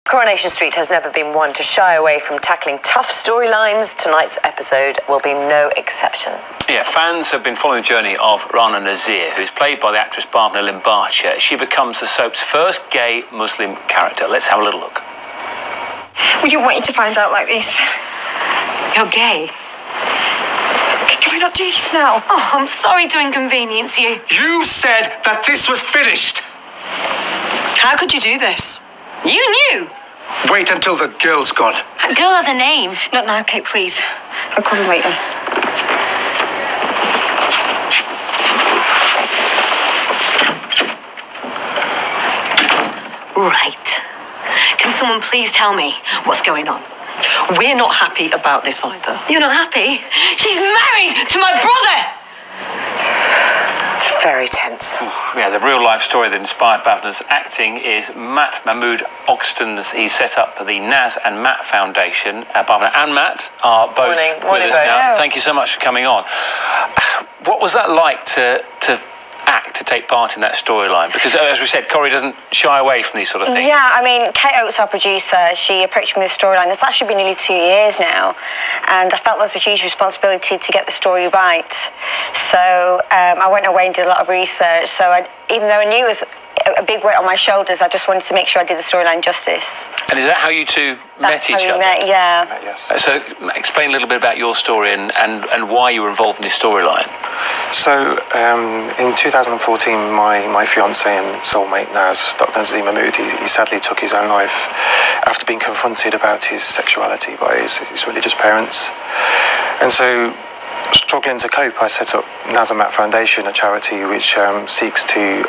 Coronation Street has never been one to shy away from tackling tough storylines. Tonight's episode will be no exception. Yeah, fans have been following the journey of Rana Nazir, who's played by the actress Bhavna Limbachia. She becomes the soap's first gay Muslim character. Let's have a little look. We didn't want you to find out like this. You're gay. Can we not do this now? Oh, I'm sorry to inconvenience you. You said that this was finished. How could you do this? You knew. Wait until the girl's gone. That girl has a name. Not now, Kate, please. I'll call you later. Right. Can someone please tell me what's going on? We're not happy about this either. You're not happy? She's married to my brother! It's very tense. Yeah, the real-life story that inspired Bhavna's acting is Matt Mahmood Oxton's. He set up the Naz and Matt Foundation. Bhavna and Matt are both with us now. Thank you so much for coming on. What was that like to take part in that storyline? Because, as we said, Corrie doesn't shy away from these sort of things. Yeah, I mean, Kate Oates, our producer, she approached me with the storyline. It's actually been nearly 2 years now, and I felt there was a huge responsibility to get the story right. So I went away and did a lot of research. So even though I knew it was a big weight on my shoulders, I just wanted to make sure I did the storyline justice. And is that how you two met each other? Met, yeah. Yes. So explain a little bit about your story and why you were involved in this storyline. So in 2014, my fiancé and soulmate Naz, Dr. Nazir Mahmood, he sadly took his own life after being confronted about his sexuality by his religious parents. And so, struggling to cope, I set up Naz and Matt Foundation, a charity which seeks to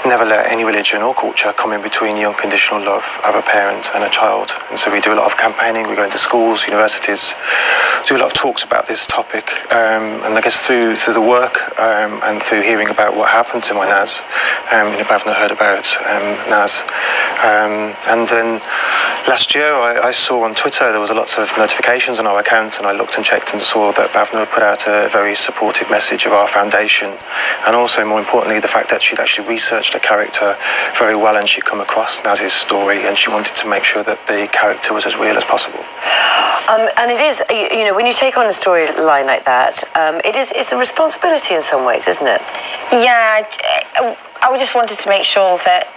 never let any religion or culture come in between the unconditional love of a parent and a child. And so we do a lot of campaigning. We go into schools, universities, do a lot of talks about this topic. And I guess through the work and through hearing about what happened to my Naz, Bhavna heard about Naz. And then last year I saw on Twitter there was a lot of notifications on our account, and I looked and checked and saw that Bhavna put out a very supportive message of our foundation, and also, more importantly, the fact that she'd actually researched the character very well, and she'd come across Naz's story, and she wanted to make sure that the character was as real as possible. And it is, when you take on a storyline like that, it's a responsibility in some ways, isn't it? Yeah, I just wanted to make sure that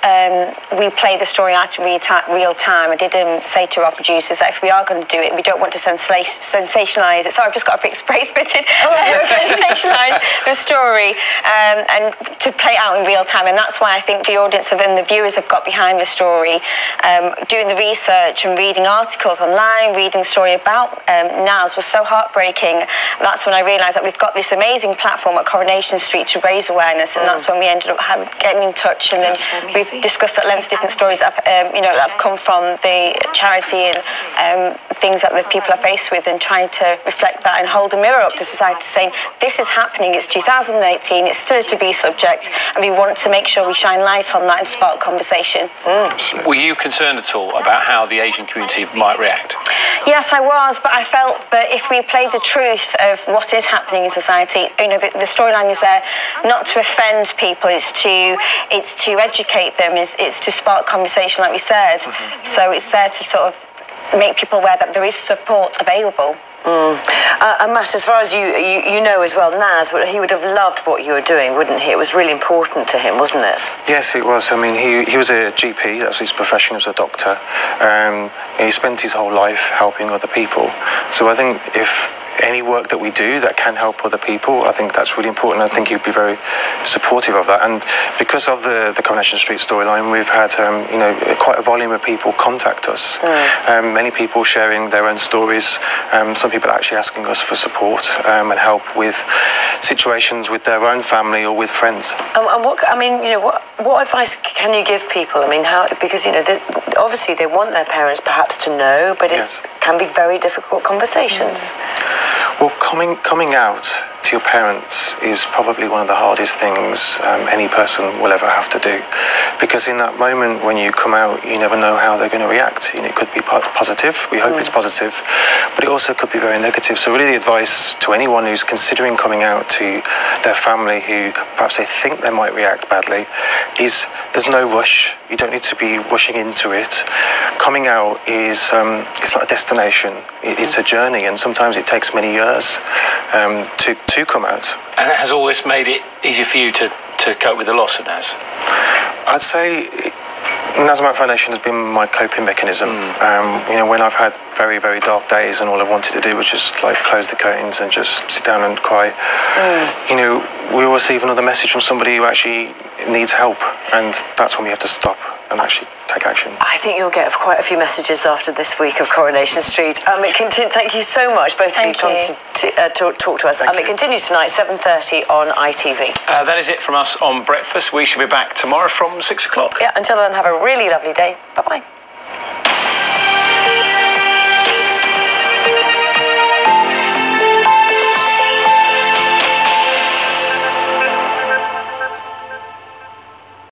we play the story out in real time. I did say to our producers that if we are going to do it, we don't want to sensationalise it. Sorry, I've just got a fixed phrase fitted. Sensationalise the story and to play it out in real time. And that's why I think the audience and the viewers have got behind the story, doing the research and reading articles online, reading the story about Naz was so heartbreaking. That's when I realised that we've got this amazing platform at Coronation Street to raise awareness, and that's when we ended up getting in touch, and then we've discussed at length different stories that have come from the charity and things that the people are faced with, and trying to reflect that and hold a mirror up to society, saying this is happening, it's 2018, it's still a taboo subject, and we want to make sure we shine light on that and spark conversation. Were you concerned at all about how the Asian community might react? Yes, I was, but I felt that if we played the truth of what is happening in society, the storyline is there not to offend people, it's to educate them, it's to spark conversation, like we said. So it's there to sort of make people aware that there is support available. And Matt, as far as you know as well, Naz, he would have loved what you were doing, wouldn't he? It was really important to him, wasn't it? Yes, it was. I mean, he was a GP, that was his profession, he was a doctor. He spent his whole life helping other people. So I think if any work that we do that can help other people, I think that's really important. I think he'd be very supportive of that. And because of the Coronation Street storyline, we've had quite a volume of people contact us. Many people sharing their own stories. Some people actually asking us for support and help with situations with their own family or with friends. And what advice can you give people? I mean, because obviously they want their parents perhaps to know, but it can be very difficult conversations. Well, coming out to your parents is probably one of the hardest things any person will ever have to do, because in that moment when you come out, you never know how they're going to react. It could be positive, we hope it's positive, but it also could be very negative. So really the advice to anyone who's considering coming out to their family who perhaps they think they might react badly is there's no rush. You don't need to be rushing into it. Coming out is it's like a destination. It's a journey, and sometimes it takes many years to come out. And has all this made it easier for you to cope with the loss of Naz? I'd say Naz Foundation has been my coping mechanism. When I've had very, very dark days and all I've wanted to do was just like close the curtains and just sit down and cry, we will receive another message from somebody who actually needs help, and that's when we have to stop and actually take action. I think you'll get quite a few messages after this week of Coronation Street. Thank you so much, both of you, come to talk to us. It continues tonight, 7:30 on ITV. That is it from us on Breakfast. We shall be back tomorrow from 6 o'clock. Yeah, until then, have a really lovely day. Bye-bye.